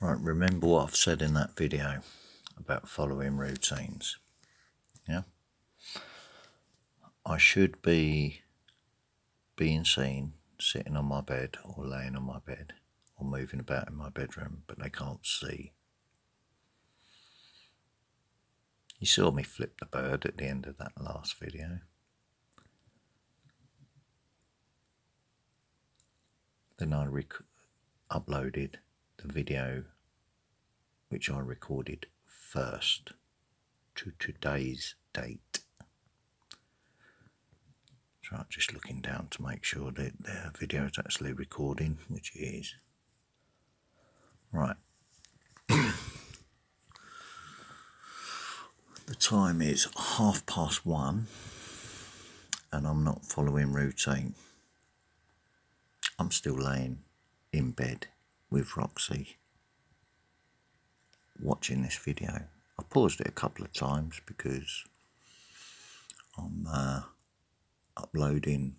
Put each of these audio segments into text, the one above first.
Right, remember what I've said in that video about following routines, yeah? I should be being seen sitting on my bed or laying on my bed or moving about in my bedroom, but they can't see. You saw me flip the bird at the end of that last video. Then I uploaded the video which I recorded first to today's date. So I'm just looking down to make sure that the video is actually recording, which it is. Right. The time is 1:30 and I'm not following routine. I'm still laying in bed with Roxy watching this video. I paused it a couple of times because I'm uploading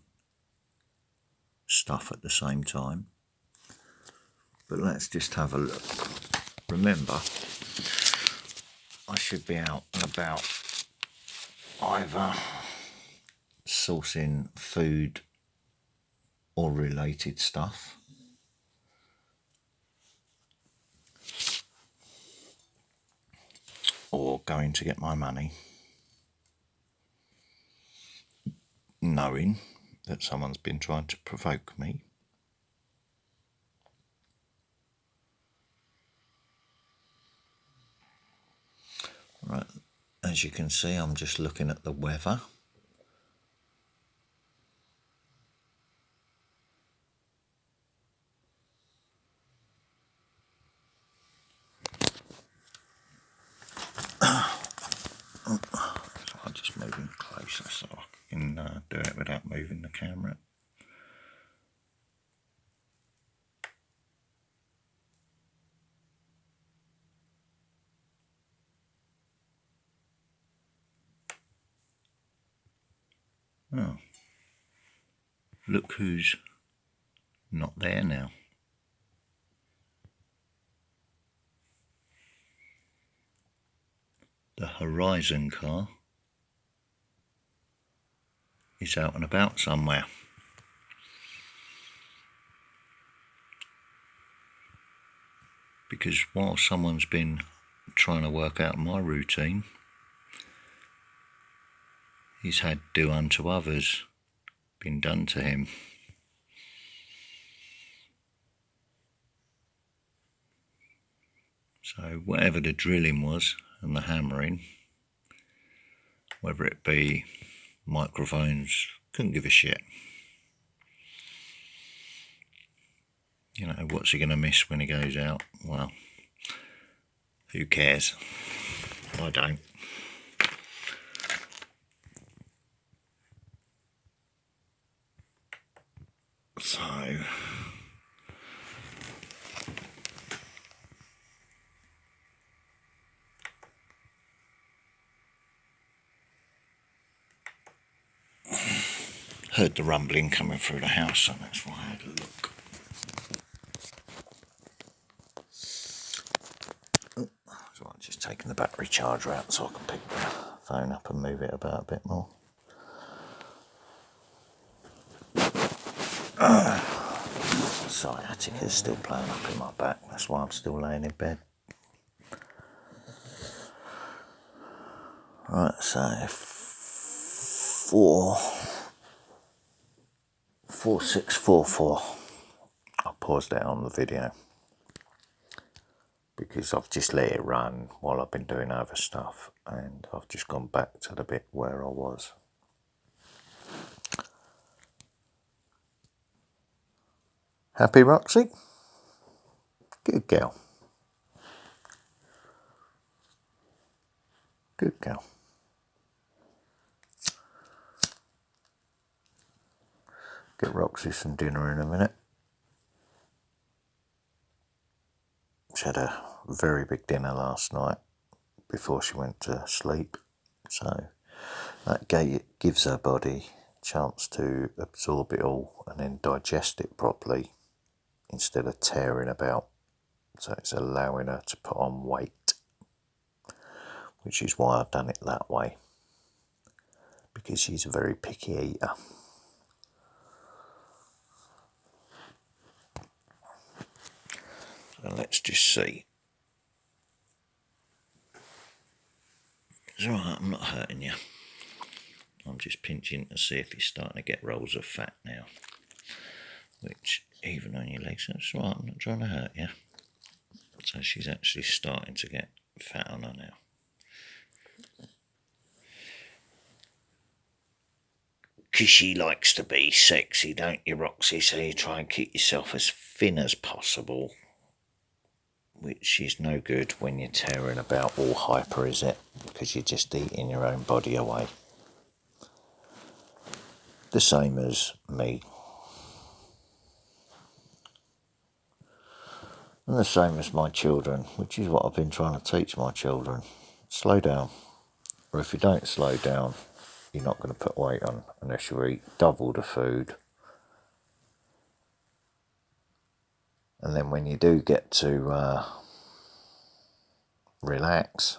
stuff at the same time. But let's just have a look. Remember, I should be out and about either sourcing food or related stuff, or going to get my money, knowing that someone's been trying to provoke me. Right, as you can see, I'm just looking at the weather. So I'm just moving closer so I can do it without moving the camera. Oh, look who's not there now. The Horizon car is out and about somewhere. Because while someone's been trying to work out my routine, he's had do unto others been done to him. So whatever the drilling was and the hammering, whether it be microphones, couldn't give a shit. You know, what's he going to miss when he goes out? Well, who cares? I don't. So, heard the rumbling coming through the house, so that's why I had a look. Oh, so I'm just taking the battery charger out so I can pick the phone up and move it about a bit more. Sciatica is still playing up in my back, that's why I'm still laying in bed. Right, so 4644. I paused it on the video because I've just let it run while I've been doing other stuff, and I've just gone back to the bit where I was. Happy, Roxy? Good girl. Good girl. Get Roxy some dinner in a minute. She had a very big dinner last night before she went to sleep, so that gives her body a chance to absorb it all and then digest it properly instead of tearing about So it's allowing her to put on weight, which is why I've done it that way, because she's a very picky eater. So let's just see. It's alright, I'm not hurting you. I'm just pinching to see if you're starting to get rolls of fat now. Which, even on your legs, that's right, I'm not trying to hurt you. So she's actually starting to get fat on her now. Because she likes to be sexy, don't you, Roxy? So you try and keep yourself as thin as possible. Which is no good when you're tearing about all hyper, is it? Because you're just eating your own body away. The same as me. And the same as my children, which is what I've been trying to teach my children. Slow down. Or if you don't slow down, you're not going to put weight on unless you eat double the food. And then when you do get to relax,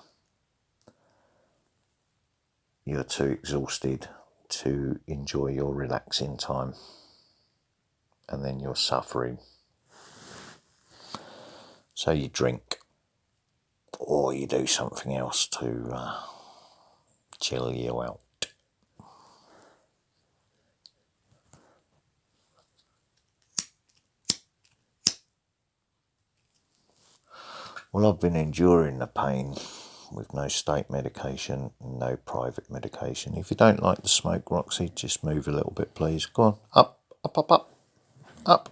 you're too exhausted to enjoy your relaxing time. And then you're suffering. So you drink, or you do something else to chill you out. Well, I've been enduring the pain with no state medication, no private medication. If you don't like the smoke, Roxy, just move a little bit, please. Go on, up, up, up, up, up.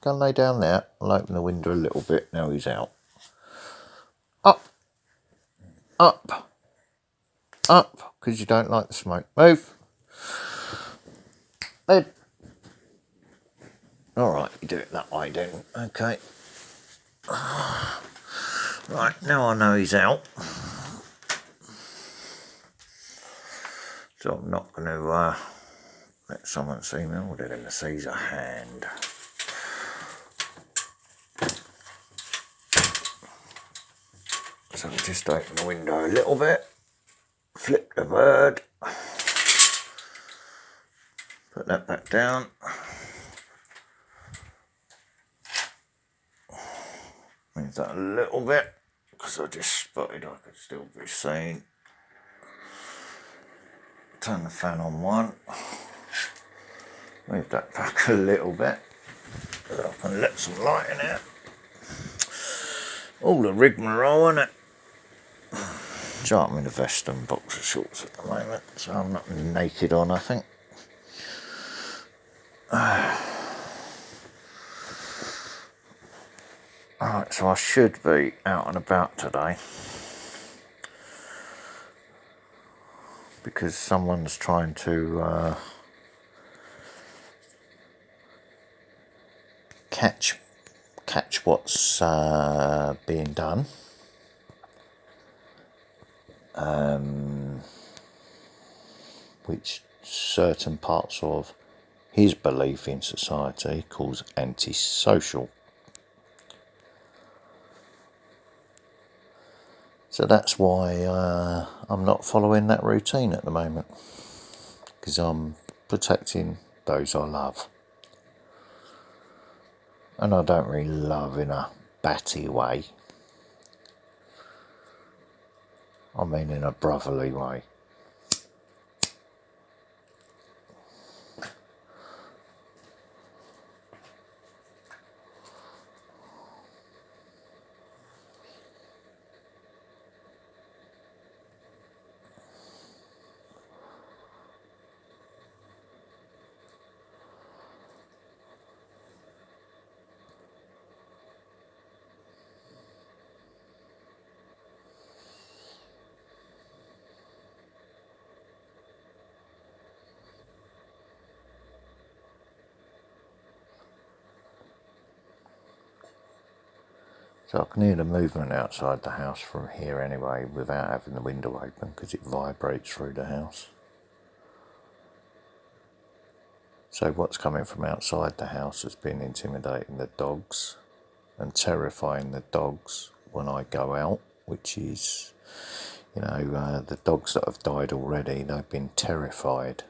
Go and lay down there. I'll open the window a little bit. Now he's out. Up, up, up, because you don't like the smoke. Move. Move. All right, you do it that way then. Okay. Right, now I know he's out. So I'm not going to let someone see me. All they're going to see is a hand. So I'll just open the window a little bit. Flip the bird. Put that back down. Move that a little bit, because I just spotted I could still be seen. Turn the fan on one. Move that back a little bit. So I can let some light in here. All the rigmarole, innit? So I'm in a vest and boxer shorts at the moment, so I'm not naked or nothing. Alright, so I should be out and about today, because someone's trying to catch what's being done. Which certain parts of his belief in society calls antisocial. So that's why I'm not following that routine at the moment, because I'm protecting those I love. And I don't really love in a batty way. I mean in a brotherly way. So I can hear the movement outside the house from here anyway, without having the window open, because it vibrates through the house. So what's coming from outside the house has been intimidating the dogs, and terrifying the dogs when I go out, which is, the dogs that have died already, they've been terrified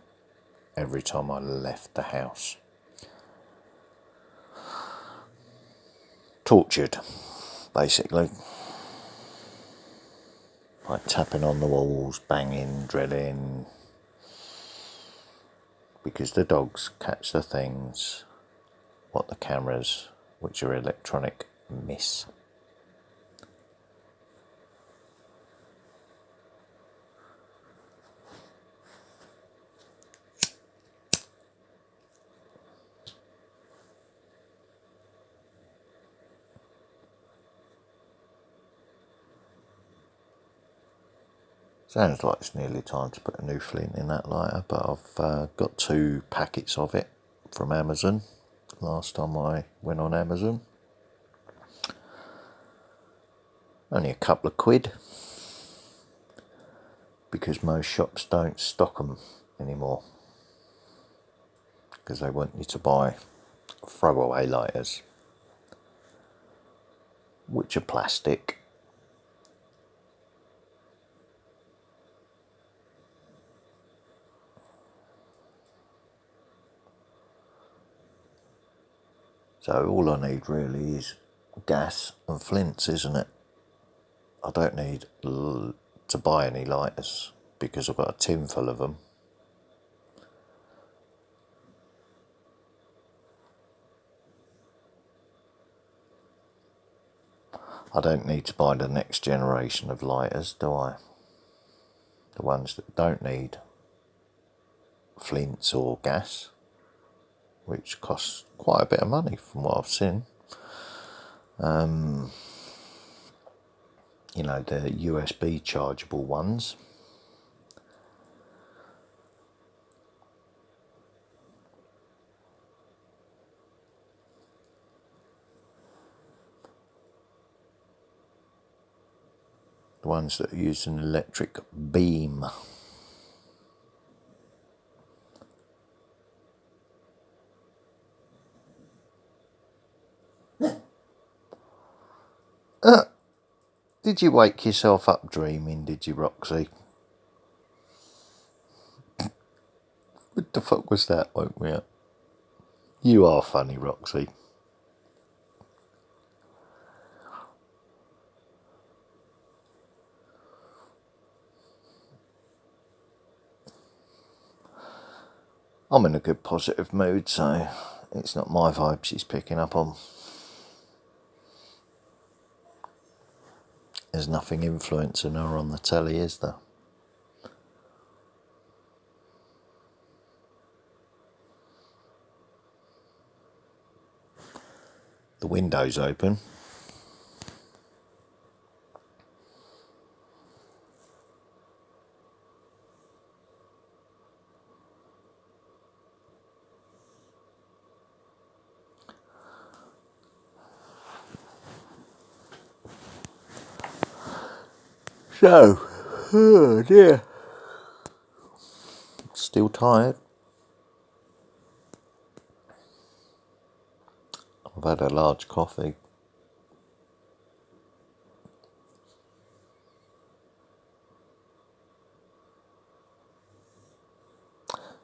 every time I left the house. Tortured, basically. Like tapping on the walls, banging, drilling, because the dogs catch the things what the cameras, which are electronic, miss. Sounds like it's nearly time to put a new flint in that lighter, but I've got 2 packets of it from Amazon last time I went on Amazon. Only a couple of quid, because most shops don't stock them anymore, because they want you to buy throwaway lighters, which are plastic. So all I need really is gas and flints, isn't it? I don't need to buy any lighters because I've got a tin full of them. I don't need to buy the next generation of lighters, do I? The ones that don't need flints or gas, which costs quite a bit of money from what I've seen. The USB chargeable ones. The ones that use an electric beam. Did you wake yourself up dreaming, did you, Roxy? What the fuck was that? Woke me up. You are funny, Roxy. I'm in a good positive mood, so it's not my vibe she's picking up on. There's nothing influencing her on the telly, is there? The window's open. So, oh dear. Still tired. I've had a large coffee.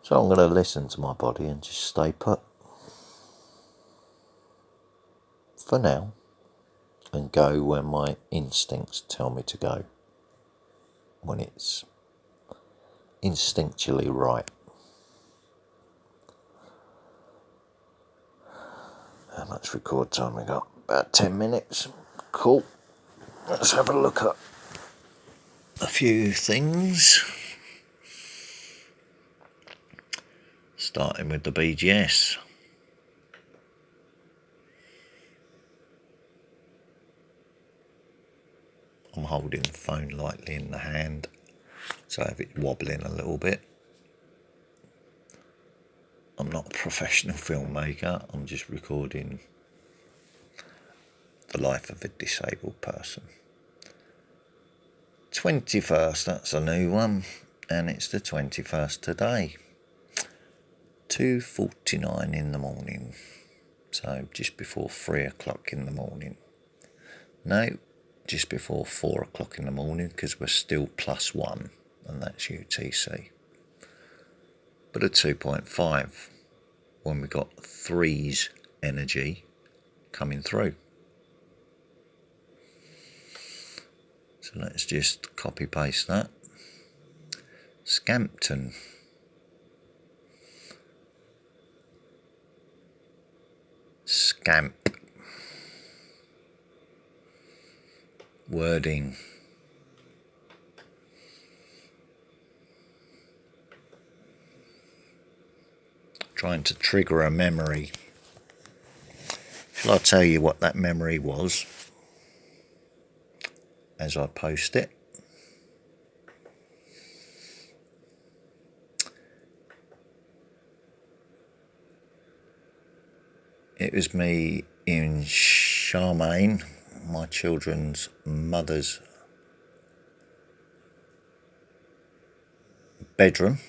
So I'm going to listen to my body and just stay put for now and go when my instincts tell me to go, when it's instinctually right. How much record time we got? About 10 minutes. Cool. Let's have a look at a few things. Starting with the BGS. I'm holding the phone lightly in the hand, so if it's wobbling a little bit. I'm not a professional filmmaker, I'm just recording the life of a disabled person. 21st, that's a new one, and it's the 21st today. 2:49 in the morning. So just before 3 o'clock in the morning. No, just before 4 o'clock in the morning, because we're still +1, and that's UTC. But a 2.5 when we got 3's energy coming through. So let's just copy paste that. Scampton. Scamp. Wording. Trying to trigger a memory. Shall I tell you what that memory was as I post it? It was me in Charmaine, my children's mother's bedroom,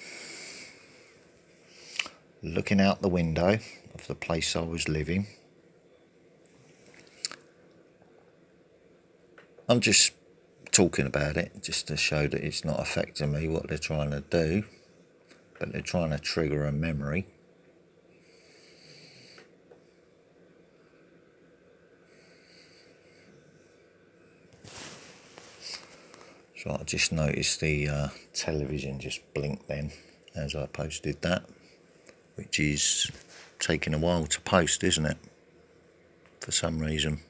looking out the window of the place I was living. I'm just talking about it just to show that it's not affecting me what they're trying to do, but they're trying to trigger a memory. So I just noticed the television just blinked then as I posted that, which is taking a while to post, isn't it? For some reason.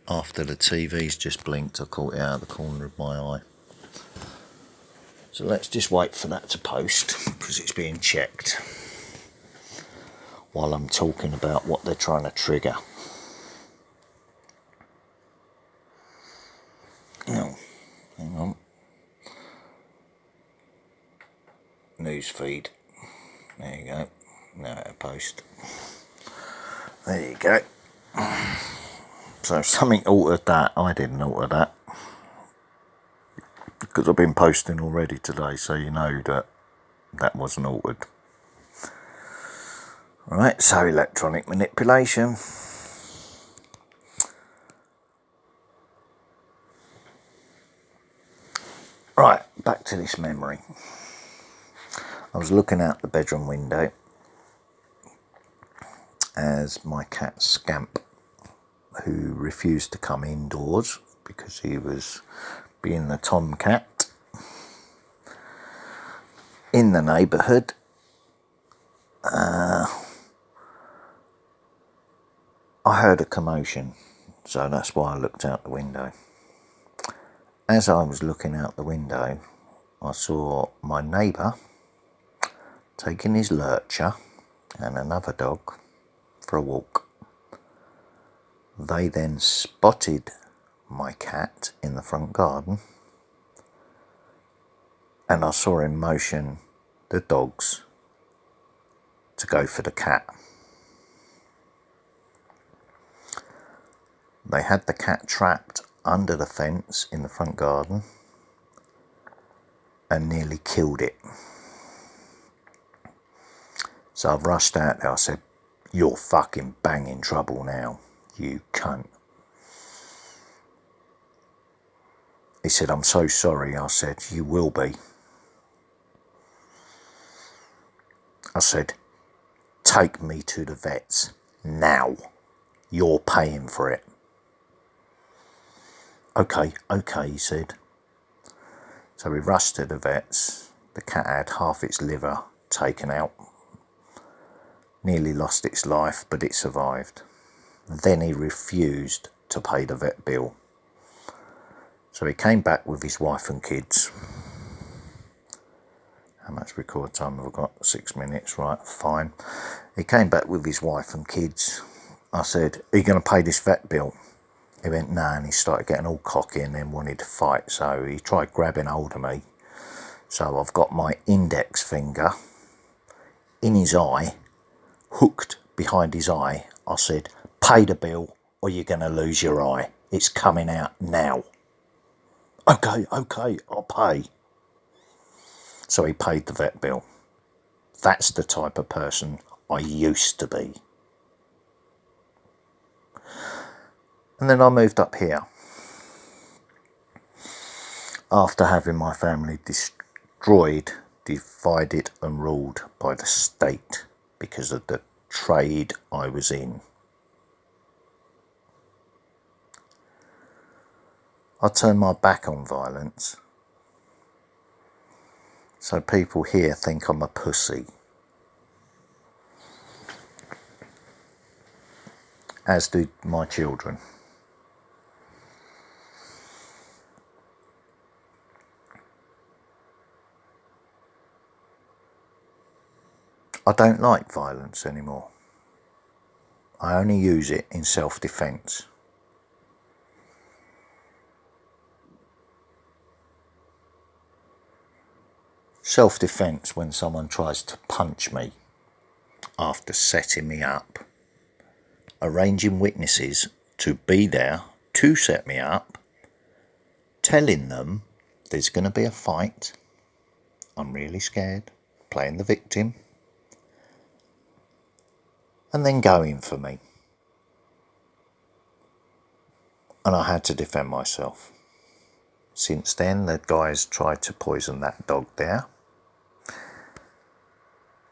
After the TV's just blinked, I caught it out of the corner of my eye. So let's just wait for that to post, because it's being checked while I'm talking about what they're trying to trigger. Oh, hang on. News feed. There you go. Now it'll post. There you go. So something altered that. I didn't alter that, because I've been posting already today, so you know that that wasn't altered. Right, so electronic manipulation. Right, back to this memory. I was looking out the bedroom window as my cat Scamp, who refused to come indoors because he was being the tomcat in the neighbourhood, I heard a commotion, so that's why I looked out the window. As I was looking out the window, I saw my neighbour taking his lurcher and another dog for a walk. They then spotted my cat in the front garden, and I saw him motion the dogs to go for the cat. They had the cat trapped under the fence in the front garden and nearly killed it. So I've rushed out there. I said, "You're fucking banging trouble now, you cunt." He said, "I'm so sorry." I said, "You will be." I said, "Take me to the vets now. You're paying for it." Okay, he said. So we rushed to the vets. The cat had half its liver taken out. Nearly lost its life, but it survived. Then he refused to pay the vet bill. So he came back with his wife and kids. How much record time have I got? 6 minutes, right, fine. He came back with his wife and kids. I said, "Are you going to pay this vet bill?" He went, "No," and he started getting all cocky and then wanted to fight. So he tried grabbing hold of me. So I've got my index finger in his eye, hooked behind his eye. I said, "Pay the bill or you're going to lose your eye. It's coming out now." Okay, I'll pay. So he paid the vet bill. That's the type of person I used to be. And then I moved up here after having my family destroyed, divided and ruled by the state because of the trade I was in. I turned my back on violence, so people here think I'm a pussy, as do my children. I don't like violence anymore. I only use it in self-defense. Self-defense when someone tries to punch me after setting me up, arranging witnesses to be there to set me up, telling them there's going to be a fight, I'm really scared, playing the victim, and then going for me. And I had to defend myself. Since then, the guys tried to poison that dog there.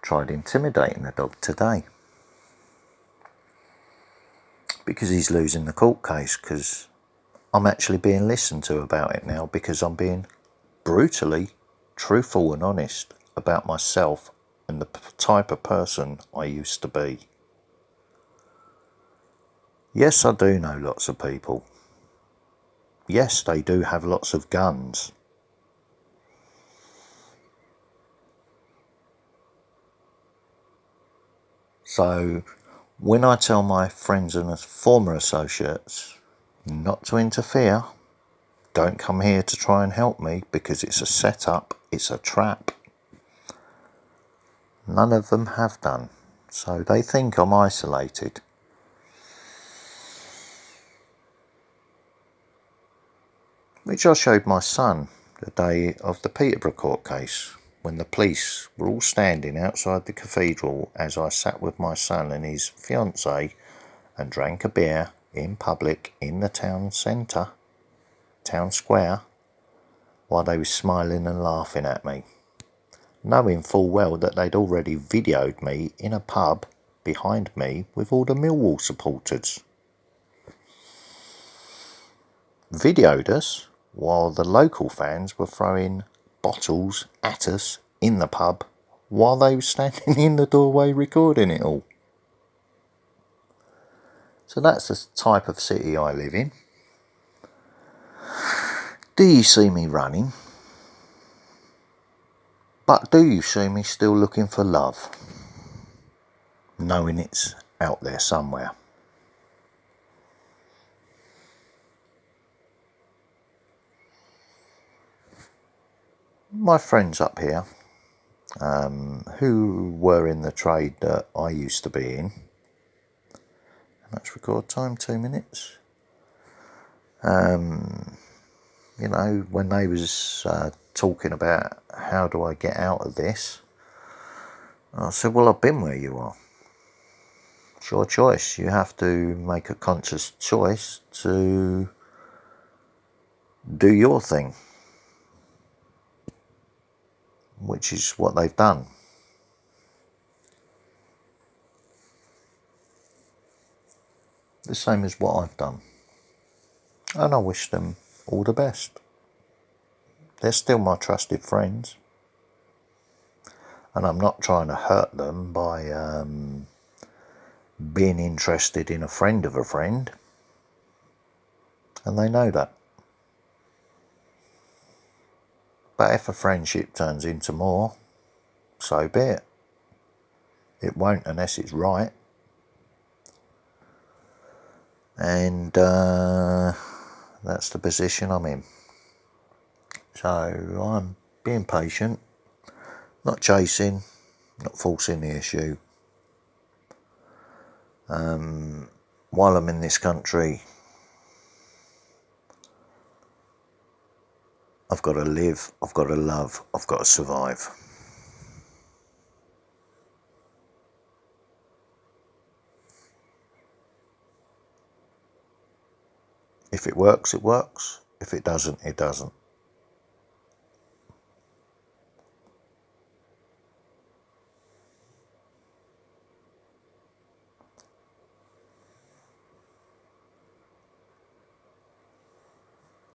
Tried intimidating the dog today. Because he's losing the court case, because I'm actually being listened to about it now, because I'm being brutally truthful and honest about myself and the type of person I used to be. Yes, I do know lots of people. Yes, they do have lots of guns. So when I tell my friends and former associates not to interfere, don't come here to try and help me because it's a setup, it's a trap, none of them have done. So they think I'm isolated. Which I showed my son the day of the Peterborough court case, when the police were all standing outside the cathedral as I sat with my son and his fiancée and drank a beer in public in the town centre, town square, while they were smiling and laughing at me, knowing full well that they'd already videoed me in a pub behind me with all the Millwall supporters. Videoed us while the local fans were throwing bottles at us in the pub while they were standing in the doorway recording it all. So that's the type of city I live in. Do you see me running? But do you see me still looking for love? Knowing it's out there somewhere. My friends up here, who were in the trade that I used to be in, that's record time, 2 minutes. You know, when they was talking about how do I get out of this, I said, well, I've been where you are. It's your choice. You have to make a conscious choice to do your thing, which is what they've done. The same as what I've done. And I wish them all the best. They're still my trusted friends. And I'm not trying to hurt them by being interested in a friend of a friend. And they know that. But if a friendship turns into more, so be it. It won't unless it's right. And that's the position I'm in. So I'm being patient, not chasing, not forcing the issue. While I'm in this country, I've got to live, I've got to love, I've got to survive. If it works, it works. If it doesn't, it doesn't.